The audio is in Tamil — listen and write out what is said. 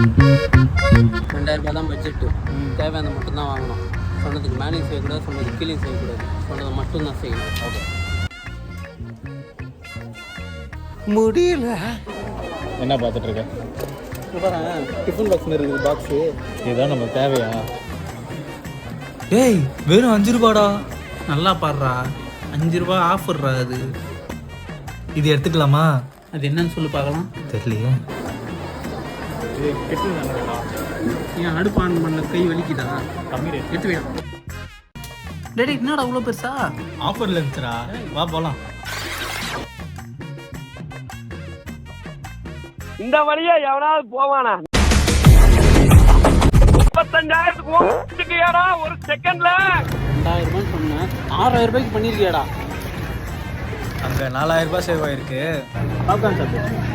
₹2000 தான் பட்ஜெட்டு. தேவையானது மட்டும்தான் வாங்கணும். சொன்னதுக்கு மேலேயும் செய்யக்கூடாது, சொன்னதுக்கு கீழேயும் செய்யக்கூடாது. சொன்னதை மட்டும்தான் செய்யணும். ஓகே. முடியல. என்ன பார்த்துட்டு இருக்க? டிஃபன் பாக்ஸ் மாதிரி இருக்குது பாக்ஸு. இதுதான் நமக்கு தேவையா? ஏய் வெறும் 5 ரூபாடா. நல்லா பாடுறா, 5 ரூபா ஆஃபர்ரா அது. இது எடுத்துக்கலாமா? அது என்னன்னு சொல்லி பார்க்கலாம். தெரியலையே. ஏன் அடுப்பு ஆன் பண்ண கை வலிக்குதா? கம்மி ரேட். எடுத்து வேணும். டேடி என்னடா அவ்வளோ பெருசா? ஆஃபர்ல இருந்துச்சுடா, வா போலாம். இந்த வழியா எவனாவது போவானா? 35,000 ஒரு செகண்ட்ல 2000 ரூபான்னு சொன்னேன், 6000 ரூபாய்க்கு பண்ணிருக்கியாடா? அங்கே 4000 ரூபாய் சேவ் ஆயிருக்கு. பாப்கார்ன் சாப்பிடு.